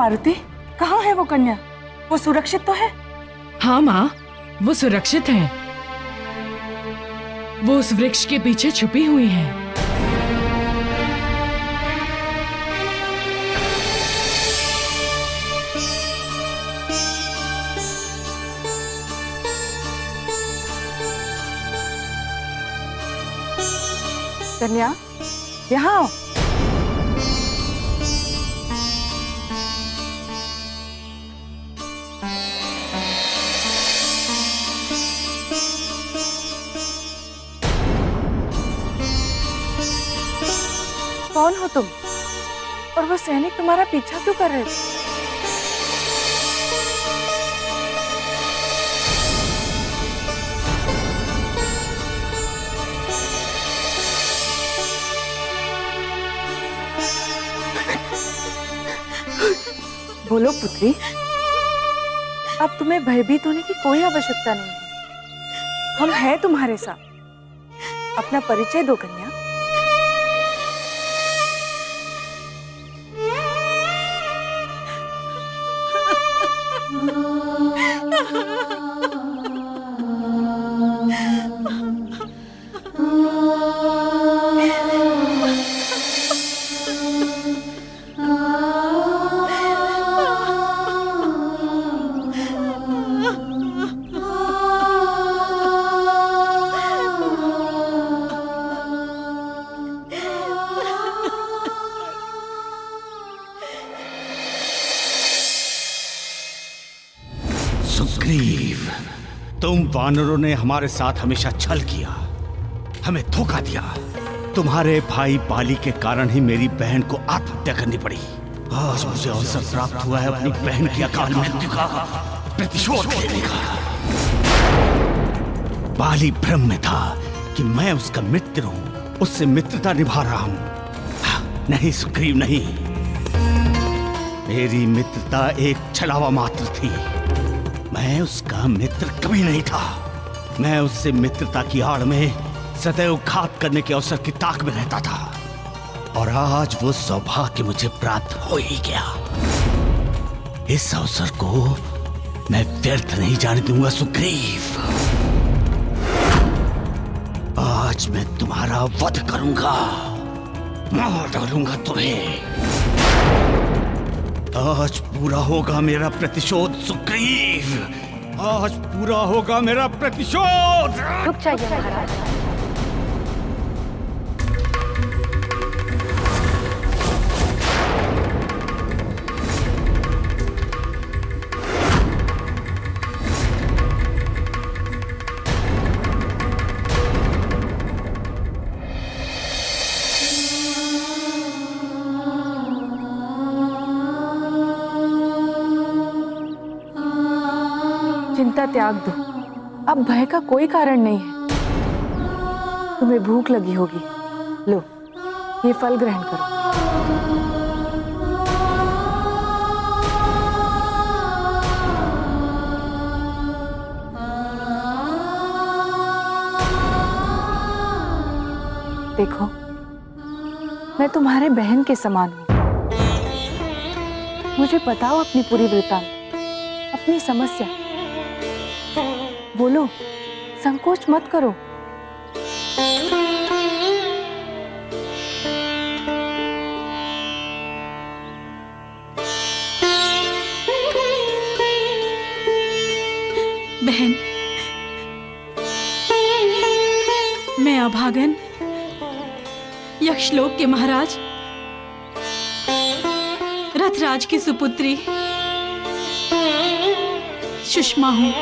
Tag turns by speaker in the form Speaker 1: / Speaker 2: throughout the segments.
Speaker 1: मारुति, कहाँ है वो कन्या? वो सुरक्षित तो है?
Speaker 2: हाँ माँ, वो सुरक्षित है। वो उस वृक्ष के पीछे छुपी हुई है।
Speaker 1: कन्या, यहाँ आओ। कौन हो तुम? और वो सैनिक तुम्हारा पीछा क्यों कर रहे थे? बोलो पुत्री, अब तुम्हें भयभीत होने की कोई आवश्यकता नहीं है। हम हैं तुम्हारे साथ। अपना परिचय दो कन्या।
Speaker 3: सुग्रीव, तुम वानरों ने हमारे साथ हमेशा छल किया, हमें धोखा दिया। तुम्हारे भाई बाली के कारण ही मेरी बहन को आत्महत्या करनी पड़ी। आज मुझे अवसर प्राप्त हुआ है अपनी बहन की अकाल मृत्यु का प्रतिशोध लेने का। बाली भ्रम में था कि मैं उसका मित्र हूं, उससे मित्रता निभा रहा हूं। नहीं सुग्रीव, नहीं। मेरी मित्रता एक छलावा मात्र थी। मैं उसका मित्र कभी नहीं था। मैं उससे मित्रता की आड़ में सदैव घात करने के अवसर की ताक में रहता था, और आज वो सौभाग्य मुझे प्राप्त हो ही गया। इस अवसर को मैं व्यर्थ नहीं जाने दूंगा सुग्रीव। आज मैं तुम्हारा वध करूंगा, मार डालूंगा तुम्हें। आज पूरा होगा मेरा प्रतिशोध सुग्रीव। आज पूरा होगा मेरा प्रतिशोध।
Speaker 1: रुक जाइए महाराज। चिंता त्याग दो, अब भय का कोई कारण नहीं है। तुम्हें भूख लगी होगी, लो ये फल ग्रहण करो। देखो, मैं तुम्हारे बहन के समान हूं। मुझे बताओ अपनी पूरी वृत्तांत, अपनी समस्या। बोलो, संकोच मत करो।
Speaker 4: बहन, मैं अभागन यक्षलोक के महाराज रथराज की सुपुत्री सुषमा हूं।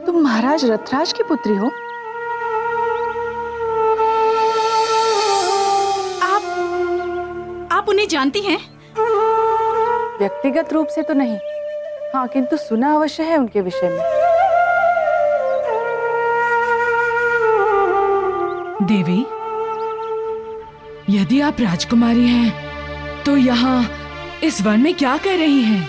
Speaker 1: तुम महाराज रथराज की पुत्री हो?
Speaker 4: आप उन्हें जानती हैं?
Speaker 1: व्यक्तिगत रूप से तो नहीं, हाँ, किंतु सुना अवश्य है उनके विषय में।
Speaker 2: देवी, यदि आप राजकुमारी हैं, तो यहाँ इस वन में क्या कर रही हैं?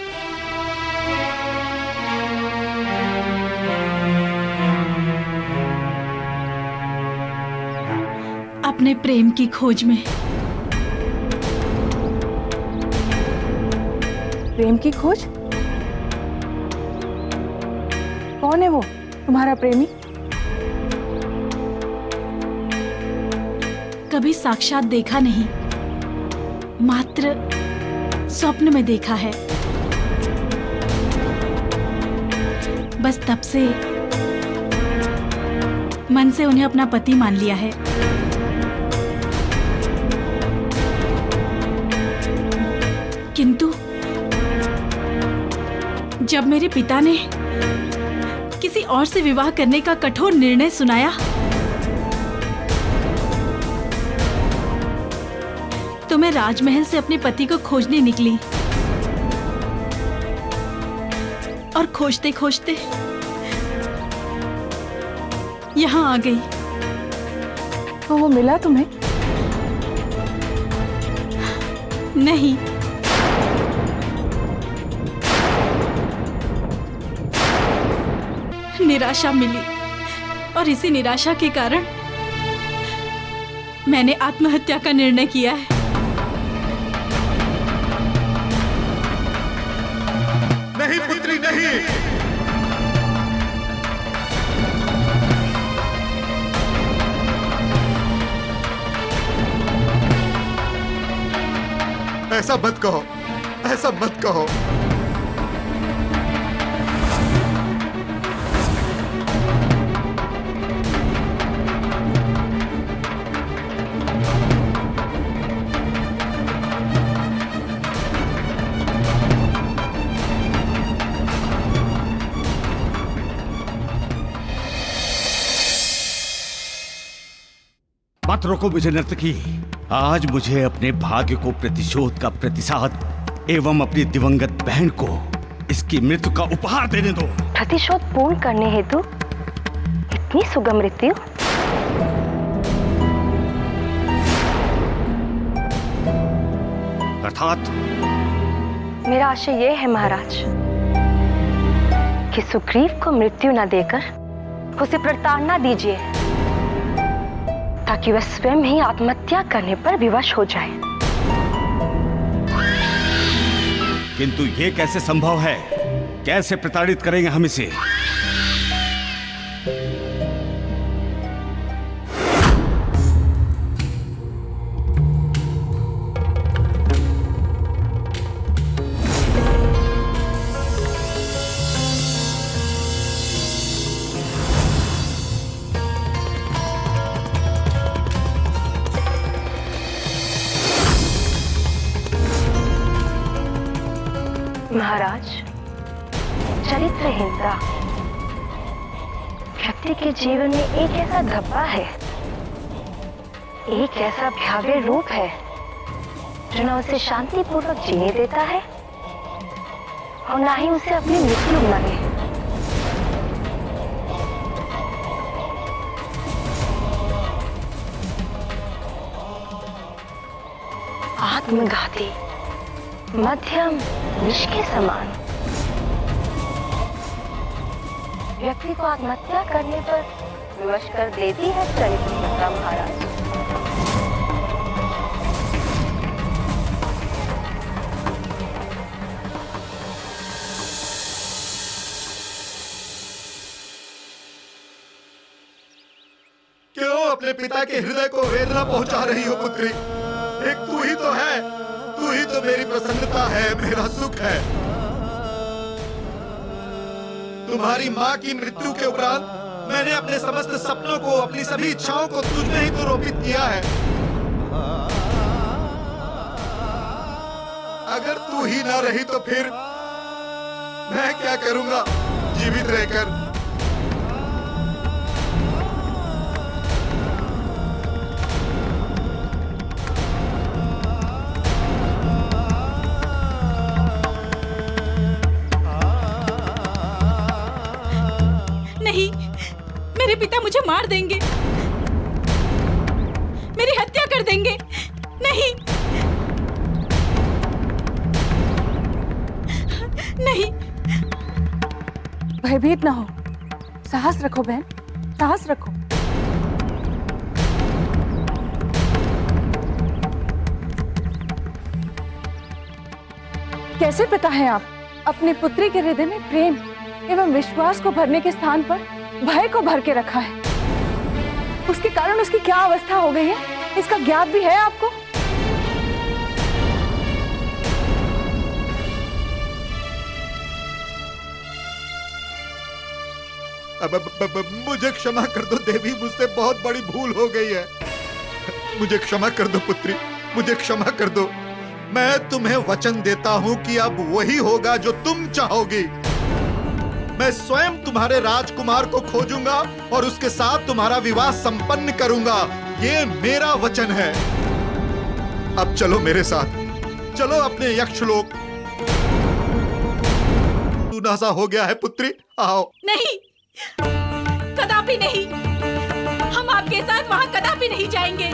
Speaker 4: अपने प्रेम की खोज में।
Speaker 1: प्रेम की खोज? कौन है वो तुम्हारा प्रेमी?
Speaker 4: कभी साक्षात देखा नहीं, मात्र स्वप्न में देखा है। बस तब से मन से उन्हें अपना पति मान लिया है। किंतु जब मेरे पिता ने किसी और से विवाह करने का कठोर निर्णय सुनाया, तो मैं राजमहल से अपने पति को खोजने निकली और खोजते खोजते यहाँ आ गई।
Speaker 1: तो वो मिला तुम्हें?
Speaker 4: नहीं, निराशा मिली और इसी निराशा के कारण मैंने आत्महत्या का निर्णय किया है।
Speaker 5: नहीं पुत्री नहीं, ऐसा मत कहो, ऐसा मत कहो।
Speaker 3: मत रोको मुझे नर्तकी। आज मुझे अपने भाग्य को प्रतिशोध का प्रतिसाद एवं अपनी दिवंगत बहन को इसकी मृत्यु का उपहार देने दो।
Speaker 6: प्रतिशोध पूर्ण करने हेतु इतनी सुगम मृत्यु?
Speaker 3: अर्थात
Speaker 6: मेरा आशय यह है महाराज कि सुग्रीव को मृत्यु न देकर उसे प्रताड़ना दीजिए, ताकि वह स्वयं ही आत्महत्या करने पर विवश हो जाए।
Speaker 3: किंतु ये कैसे संभव है? कैसे प्रताड़ित करेंगे हम इसे?
Speaker 6: महाराज, चरित्रहीनता व्यक्ति के जीवन में एक ऐसा धब्बा है, एक ऐसा भयावह रूप है जो न उसे शांतिपूर्वक जीने देता है और न ही उसे अपनी मृत्यु मांगे। आत्मघाती, मध्यम विष के समान व्यक्ति को आत्महत्या करने पर विवश कर देती है चरित्रहीनता महाराज।
Speaker 5: क्यों अपने पिता के हृदय को वेदना पहुंचा रही हो पुत्री? एक तू ही तो है, तू ही तो मेरी प्रसन्नता है, मेरा सुख है। तुम्हारी माँ की मृत्यु के उपरांत मैंने अपने समस्त सपनों को, अपनी सभी इच्छाओं को तुझ में ही तो रोपित किया है। अगर तू ही ना रही तो फिर मैं क्या करूंगा जीवित रहकर?
Speaker 4: नहीं, मेरे पिता मुझे मार देंगे, मेरी हत्या कर देंगे। नहीं, नहीं।
Speaker 1: भयभीत ना हो, साहस रखो बहन, साहस रखो। कैसे पिता है आप? अपनी पुत्री के हृदय में प्रेम एवं विश्वास को भरने के स्थान पर भय को भर के रखा है। उसके कारण उसकी क्या अवस्था हो गई है, इसका ज्ञात भी है आपको?
Speaker 5: अब मुझे क्षमा कर दो देवी, मुझसे बहुत बड़ी भूल हो गई है। मुझे क्षमा कर दो पुत्री, मुझे क्षमा कर दो। मैं तुम्हें वचन देता हूं कि अब वही होगा जो तुम चाहोगी। मैं स्वयं तुम्हारे राजकुमार को खोजूंगा और उसके साथ तुम्हारा विवाह संपन्न करूंगा। ये मेरा वचन है। अब चलो मेरे साथ, चलो अपने यक्षलोक। तू नासा हो गया है पुत्री, आओ।
Speaker 4: नहीं, कदापि नहीं। हम आपके साथ वहां कदापि नहीं जाएंगे।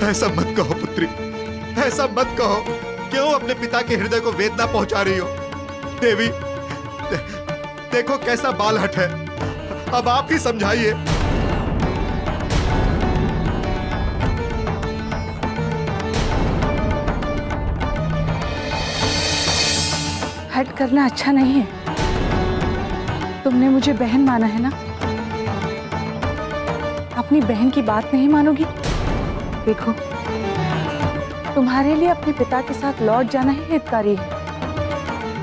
Speaker 5: ऐसा मत कहो पुत्री, ऐसा मत कहो। क्यों अपने पिता के हृदय को वेदना पहुंचा रही हो? देवी, देखो कैसा बालहट है। अब आप ही समझाइए।
Speaker 1: हट करना अच्छा नहीं है। तुमने मुझे बहन माना है ना? अपनी बहन की बात नहीं मानोगी? देखो, तुम्हारे लिए अपने पिता के साथ लौट जाना ही हितकारी है,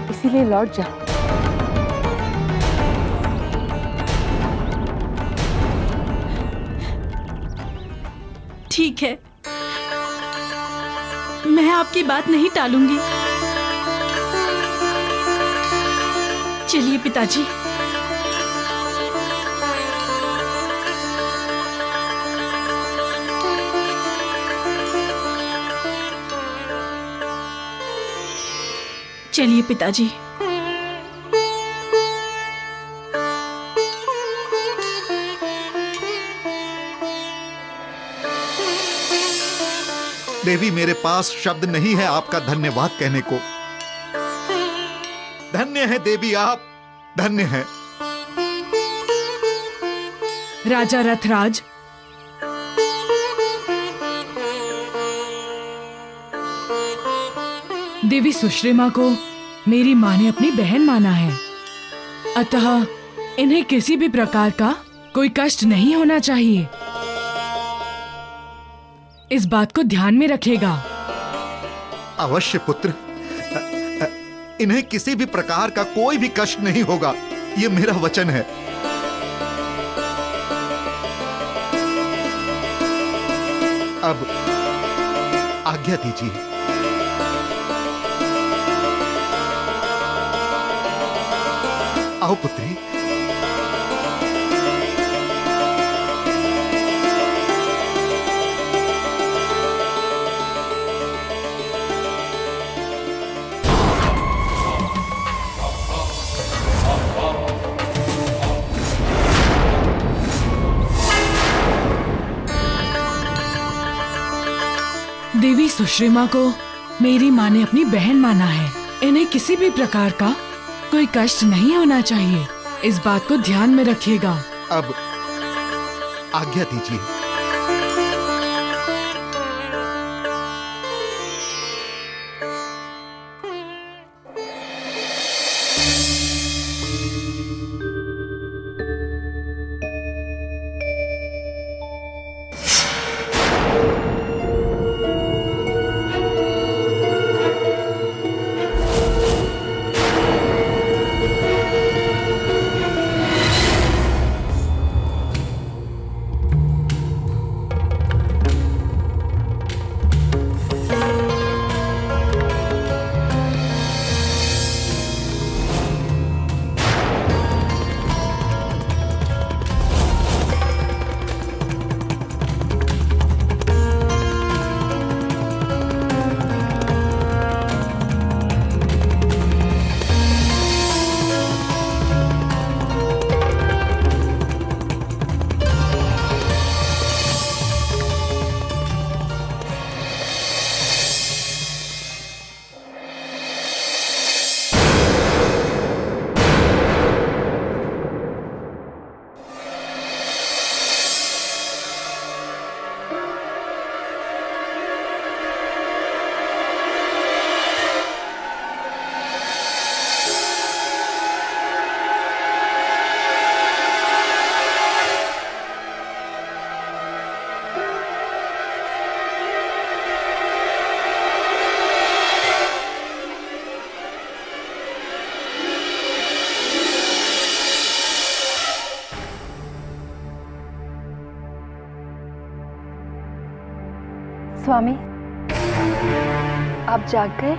Speaker 1: इसीलिए लौट जाओ।
Speaker 4: ठीक है, मैं आपकी बात नहीं टालूंगी। चलिए पिताजी। चलिए पिताजी।
Speaker 5: देवी, मेरे पास शब्द नहीं है आपका धन्यवाद कहने को। धन्य है देवी आप, धन्य है।
Speaker 2: राजा रथराज, देवी सुश्रीमा को मेरी माँ ने अपनी बहन माना है, अतः इन्हें किसी भी प्रकार का कोई कष्ट नहीं होना चाहिए। इस बात को ध्यान में रखेगा।
Speaker 5: अवश्य पुत्र, इन्हें किसी भी प्रकार का कोई भी कष्ट नहीं होगा, ये मेरा वचन है। अब आज्ञा दीजिए। आओ पुत्री।
Speaker 2: देवी सुश्रीमा को मेरी माँ ने अपनी बहन माना है। इन्हें किसी भी प्रकार का कोई कष्ट नहीं होना चाहिए, इस बात को ध्यान में रखिएगा।
Speaker 5: अब आज्ञा दीजिए।
Speaker 6: स्वामी, आप जाग गए?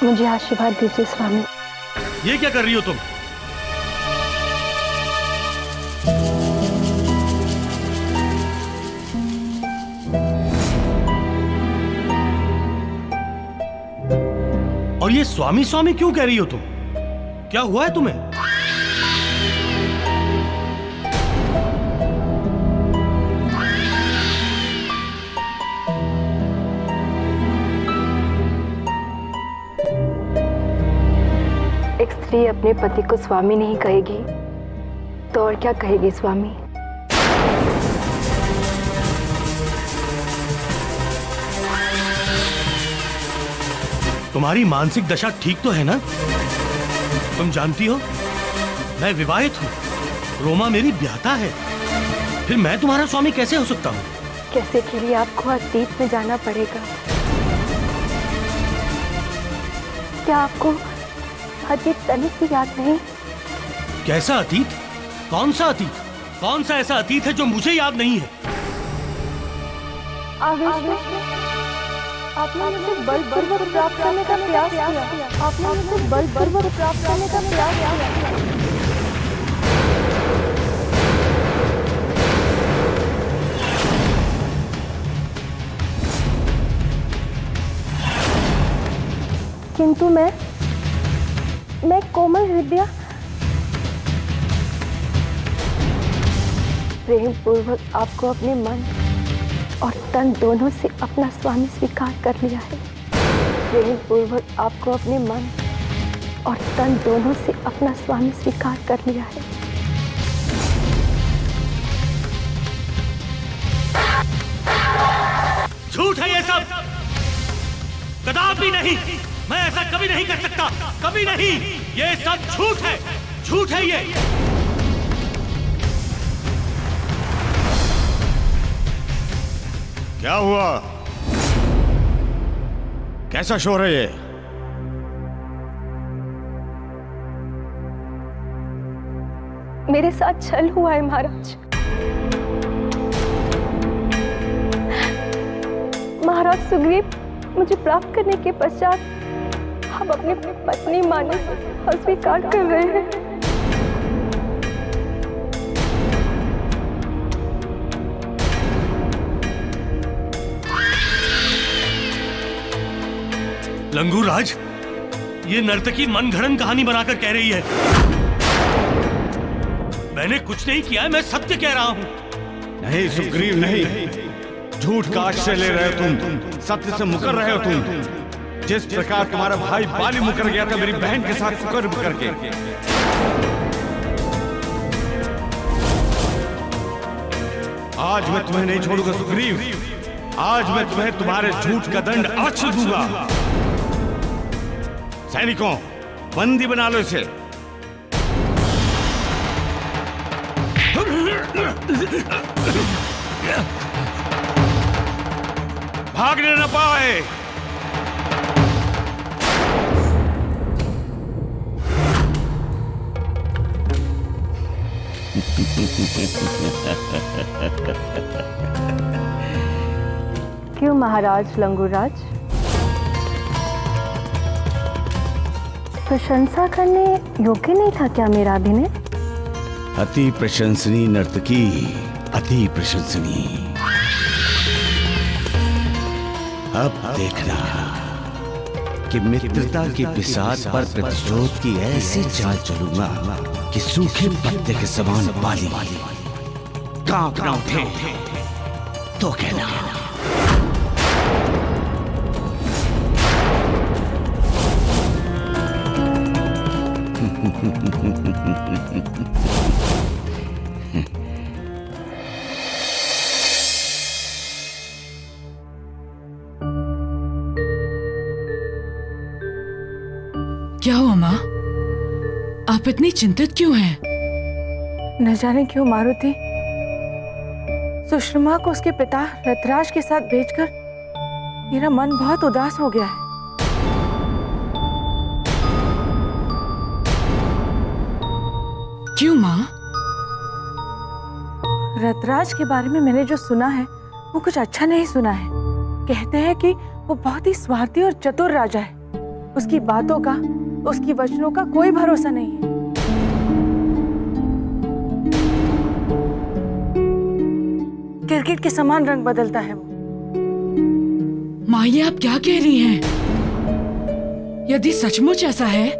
Speaker 6: मुझे आशीर्वाद दीजिए स्वामी।
Speaker 3: ये क्या कर रही हो तुम? और ये स्वामी स्वामी क्यों कह रही हो तुम? क्या हुआ है तुम्हें?
Speaker 6: एक स्त्री अपने पति को स्वामी नहीं कहेगी तो और क्या कहेगी स्वामी?
Speaker 3: तुम्हारी मानसिक दशा ठीक तो है ना? तुम जानती हो मैं विवाहित हूँ, रोमा मेरी ब्याहता है, फिर मैं तुम्हारा स्वामी कैसे हो सकता हूँ?
Speaker 6: कैसे के लिए आपको अतीत में जाना पड़ेगा। क्या आपको अतीत तनिक भी याद नहीं?
Speaker 3: कैसा अतीत? कौन सा अतीत? कौन सा ऐसा अतीत है जो मुझे याद नहीं है?
Speaker 6: आवेश में आपने मुझे बलपूर्वक प्राप्त करने का प्रयास किया। आपने मुझे बलपूर्वक प्राप्त करने का प्रयास किया। किंतु मैं कोमल हृदय प्रेम पूर्वक आपको अपने मन और तन दोनों से अपना स्वामी स्वीकार कर लिया है। प्रेम पूर्वक आपको अपने मन और तन दोनों से अपना स्वामी स्वीकार कर लिया है।
Speaker 3: झूठ है ये सब, कदापि नहीं। मैं ऐसा कभी नहीं कर सकता, कभी नहीं। ये सब झूठ है, झूठ है ये। क्या हुआ? कैसा शोर है ये?
Speaker 6: मेरे साथ छल हुआ है महाराज। महाराज सुग्रीव मुझे प्राप्त करने के पश्चात आप अपनी पत्नी माने अस्वीकार कर रहे हैं।
Speaker 3: लंगूराज, ये नर्तकी मनगढ़ंत कहानी बनाकर कह रही है। मैंने कुछ नहीं किया है, मैं सत्य कह रहा हूं।
Speaker 7: नहीं सुग्रीव, नहीं। झूठ का आश्रय ले रहे हो तुम, सत्य से मुकर रहे हो तुम। जिस प्रकार तुम्हारा भाई बाली मुकर गया था मेरी बहन के साथ कुकर्म करके, आज मैं तुम्हें नहीं छोड़ूंगा सुग्रीव। आज मैं तुम्हें तुम्हारे झूठ का दंड अवश्य दूंगा। सैनिकों, बंदी बना लो इसे। भागने न पाए।
Speaker 6: क्यों महाराज लंगूराज, प्रशंसा करने योग्य नहीं था क्या मेरा अभिनय?
Speaker 3: अति प्रशंसनीय नर्तकी, अति प्रशंसनीय। अब देखना कि मित्रता की बिसात पर प्रतिशोध की ऐसी चाल चलूंगा कि सूखे पत्ते के समान बाली कांप न उठे तो कहना।
Speaker 2: क्या हुआ माँ? आप इतनी चिंतित क्यों हैं?
Speaker 1: न जाने क्यों मारुति, सुषमा को उसके पिता रथराज के साथ भेजकर मेरा मन बहुत उदास हो गया है।
Speaker 2: क्यों माँ?
Speaker 1: रथराज के बारे में मैंने जो सुना है वो कुछ अच्छा नहीं सुना है। कहते हैं कि वो बहुत ही स्वार्थी और चतुर राजा है। उसकी बातों का, उसकी वचनों का कोई भरोसा नहीं है। क्रिकेट के समान रंग बदलता है वो।
Speaker 2: माँ, ये आप क्या कह रही हैं? यदि सचमुच ऐसा है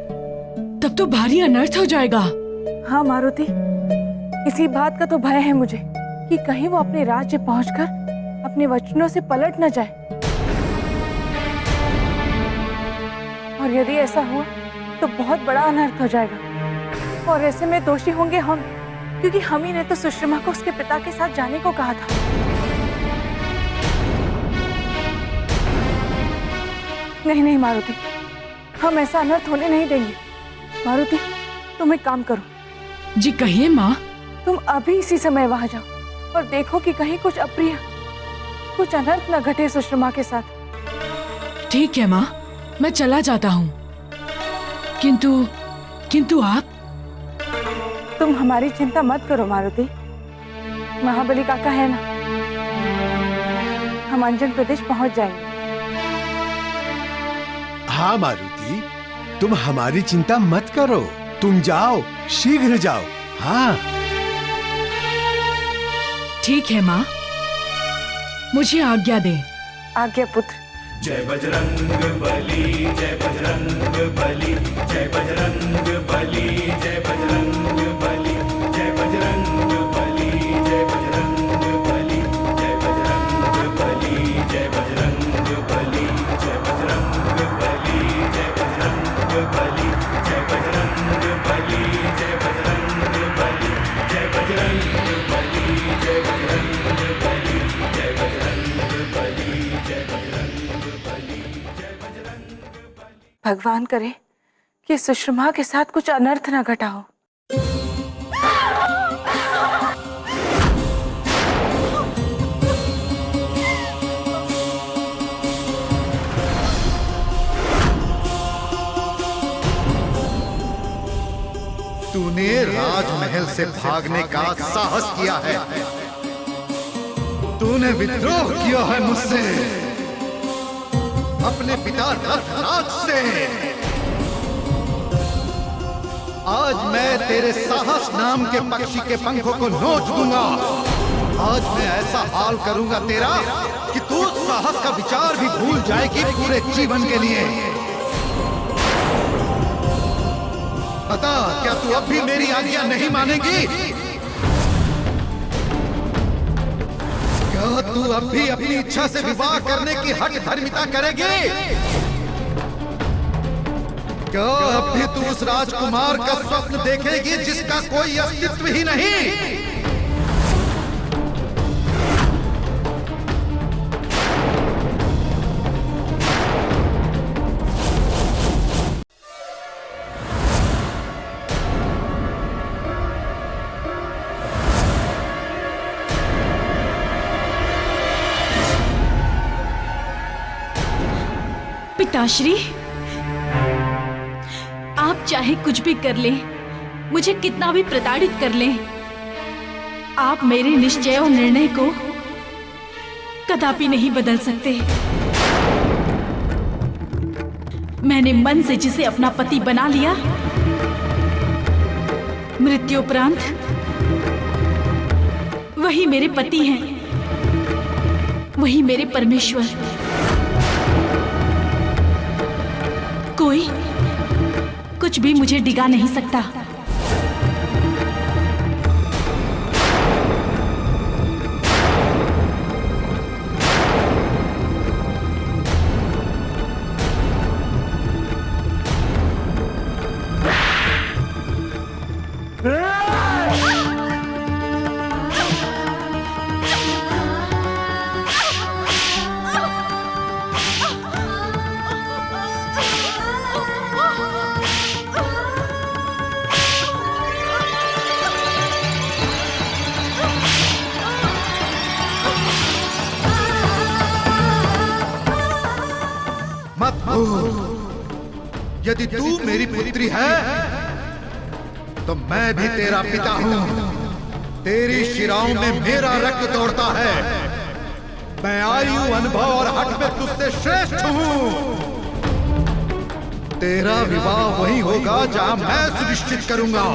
Speaker 2: तब तो भारी अनर्थ हो जाएगा।
Speaker 1: हाँ मारुति, इसी बात का तो भय है मुझे कि कहीं वो अपने राज्य पहुंचकर अपने वचनों से पलट न जाए। और यदि ऐसा हुआ तो बहुत बड़ा अनर्थ हो जाएगा। और ऐसे में दोषी होंगे हम, क्योंकि हम ही ने तो सुषमा को उसके पिता के साथ जाने को कहा था। नहीं नहीं मारुति, हम ऐसा अनर्थ होने नहीं देंगे। मारुति, तुम एक काम करो।
Speaker 2: जी कहिए माँ।
Speaker 1: तुम अभी इसी समय वहां जाओ और देखो कि कहीं कुछ अप्रिय, कुछ अनर्थ न घटे सुषमा के साथ।
Speaker 2: ठीक है माँ, मैं चला जाता हूँ। किंतु आप?
Speaker 1: तुम हमारी चिंता मत करो मारुति। महाबली काका है ना, हम अंजन प्रदेश पहुंच जाएंगे।
Speaker 8: हाँ मारुति, तुम हमारी चिंता मत करो। तुम जाओ, शीघ्र जाओ। हाँ
Speaker 2: ठीक है माँ, मुझे आज्ञा दें।
Speaker 1: आज्ञा पुत्र।
Speaker 9: जय बजरंग बली, जय बजरंग बली, जय बजरंग बली, जय बजरंग बली, जय बजरंग बली, जय बजरंग बली, जय बजरंग बली, जय बजरंग बली, जय बजरंग बली, जय बजरंग बली, जय बजरंग बली, जय बजरंग बली, जय बजरंग बली, जय बजरंग बली, जय बजरंग बली, जय बजरंग बली।
Speaker 1: भगवान करे कि सुषमा के साथ कुछ अनर्थ न घटा हो।
Speaker 5: तूने राजमहल से भागने का साहस किया है। तूने विद्रोह किया है मुझसे, अपने पिता रथराज से। आज मैं तेरे साहस नाम के पक्षी के पंखों को नोच दूंगा। आज मैं ऐसा हाल करूंगा तेरा कि तू साहस का विचार भी भूल जाएगी पूरे जीवन के लिए। बता, क्या तू अब भी मेरी आज्ञा नहीं मानेगी? क्या तू अब भी अपनी इच्छा से विवाह करने की हठ धर्मिता करेगी? क्या अब भी तू उस राजकुमार का स्वप्न देखेगी जिसका कोई अस्तित्व ही नहीं?
Speaker 4: पिताश्री, आप चाहे कुछ भी कर लें, मुझे कितना भी प्रताड़ित कर लें, आप मेरे निश्चय और निर्णय को कदापि नहीं बदल सकते। मैंने मन से जिसे अपना पति बना लिया, मृत्युपरांत वही मेरे पति हैं, वही मेरे परमेश्वर। कोई कुछ भी मुझे डिगा नहीं सकता।
Speaker 5: मत भूल, यदि तू मेरी पुत्री है तो मैं भी तेरा पिता हूं। तेरी शिराओं में मेरा रक्त दौड़ता है। मैं आयु, अनुभव और हट में तुझसे श्रेष्ठ हूं। तेरा विवाह वही होगा जहां मैं सुनिश्चित करूंगा।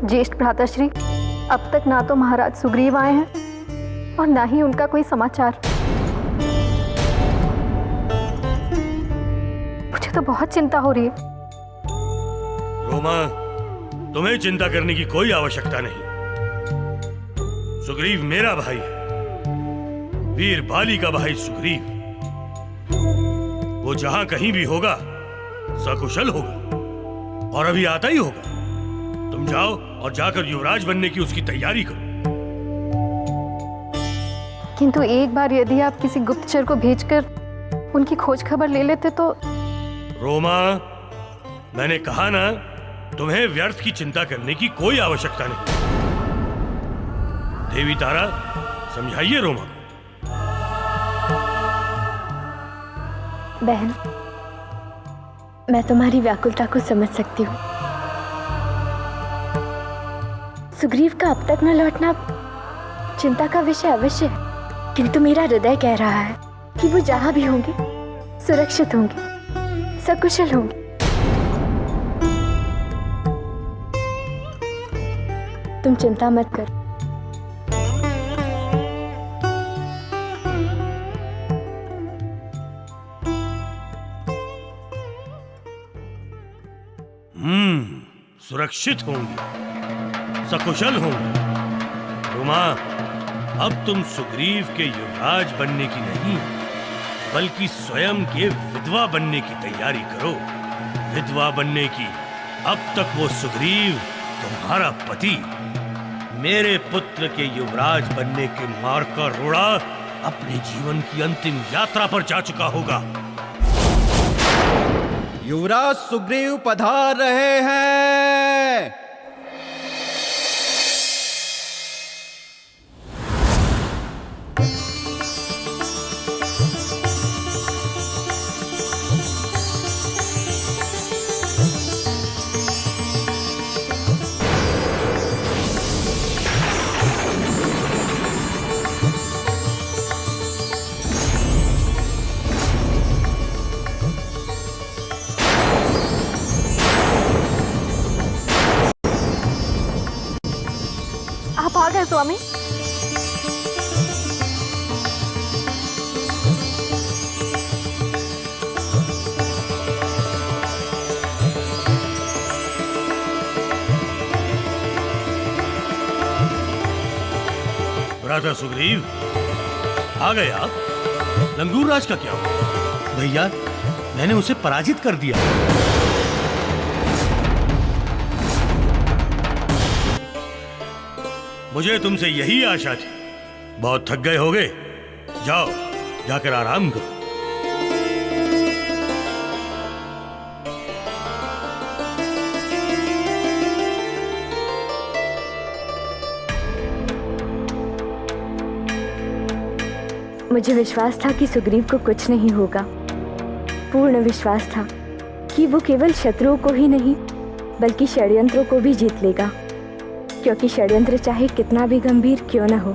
Speaker 6: ज्येष्ठ भ्राताश्री, अब तक ना तो महाराज सुग्रीव आए हैं और ना ही उनका कोई समाचार। मुझे तो बहुत चिंता हो रही है।
Speaker 10: रोमा, तुम्हें चिंता करने की कोई आवश्यकता नहीं। सुग्रीव मेरा भाई है, वीर बाली का भाई सुग्रीव। वो जहां कहीं भी होगा सकुशल होगा और अभी आता ही होगा। तुम जाओ और जाकर युवराज बनने की उसकी तैयारी करो।
Speaker 6: किंतु एक बार यदि आप किसी गुप्तचर को भेजकर उनकी खोज खबर ले लेते तो।
Speaker 10: रोमा, मैंने कहा ना, तुम्हें व्यर्थ की चिंता करने की कोई आवश्यकता नहीं। देवी तारा, समझाइए रोमा को।
Speaker 6: बहन, मैं तुम्हारी व्याकुलता को समझ सकती हूँ। सुग्रीव का अब तक न लौटना चिंता का विषय अवश्य है, किंतु मेरा हृदय कह रहा है कि वो जहां भी होंगे सुरक्षित होंगे, सकुशल होंगे। तुम चिंता मत करो।
Speaker 10: सुरक्षित होंगे, सकुशल होंगे। रुमा, अब तुम सुग्रीव के युवराज बनने की नहीं, बल्कि स्वयं के विधवा बनने की तैयारी करो। विधवा बनने की। अब तक वो सुग्रीव तुम्हारा पति मेरे पुत्र के युवराज बनने के मार्ग का रोड़ा अपने जीवन की अंतिम यात्रा पर जा चुका होगा।
Speaker 11: युवराज सुग्रीव पधार रहे हैं।
Speaker 6: आप आ गए स्वामी।
Speaker 10: भ्राता सुग्रीव, आ गए आप? लंगूर राज का क्या हुआ?
Speaker 3: भैया, मैंने उसे पराजित कर दिया।
Speaker 10: मुझे तुमसे यही आशा थी। बहुत थक गए होगे, जाओ जाकर आराम करो।
Speaker 6: मुझे विश्वास था कि सुग्रीव को कुछ नहीं होगा। पूर्ण विश्वास था कि वो केवल शत्रुओं को ही नहीं बल्कि षड्यंत्रों को भी जीत लेगा, क्योंकि षड्यंत्र चाहे कितना भी गंभीर क्यों न हो,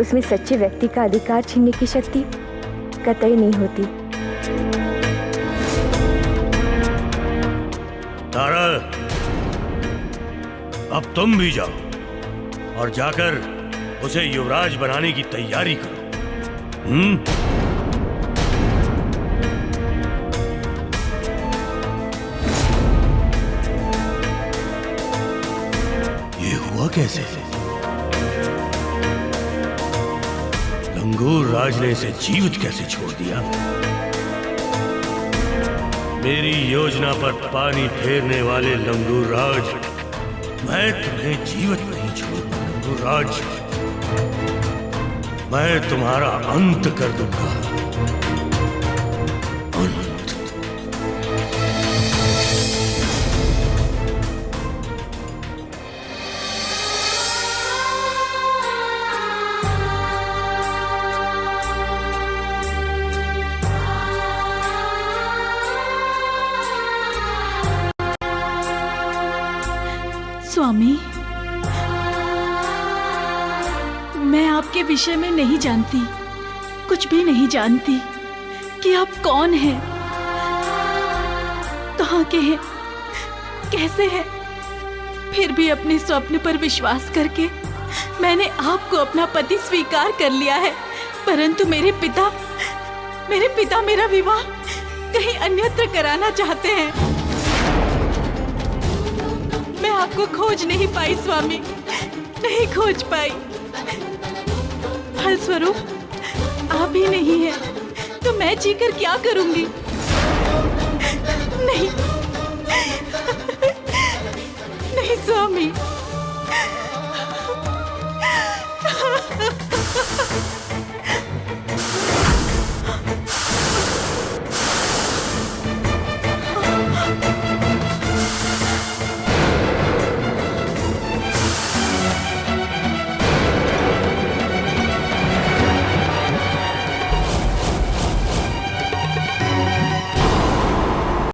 Speaker 6: उसमें सच्चे व्यक्ति का अधिकार छीनने की शक्ति कतई नहीं होती।
Speaker 10: तारा, अब तुम भी जाओ और जाकर उसे युवराज बनाने की तैयारी करो।
Speaker 3: ये हुआ कैसे?
Speaker 10: लंगूर राज ने इसे जीवित कैसे छोड़ दिया? मेरी योजना पर पानी फेरने वाले लंगूर राज, मैं तुम्हें जीवित नहीं छोड़ूंगा। लंगूर राज, मैं तुम्हारा अंत कर दूंगा। अंत।
Speaker 4: स्वामी, मैं आपके विषय में नहीं जानती, कुछ भी नहीं जानती कि आप कौन हैं, कहाँ के हैं, कैसे हैं। फिर भी अपने स्वप्न पर विश्वास करके मैंने आपको अपना पति स्वीकार कर लिया है। परंतु मेरे पिता मेरा विवाह कहीं अन्यत्र कराना चाहते हैं। मैं आपको खोज नहीं पाई स्वामी, नहीं खोज पाई। फलस्वरूप आप ही नहीं हैं, तो मैं जीकर क्या करूंगी? नहीं नहीं स्वामी।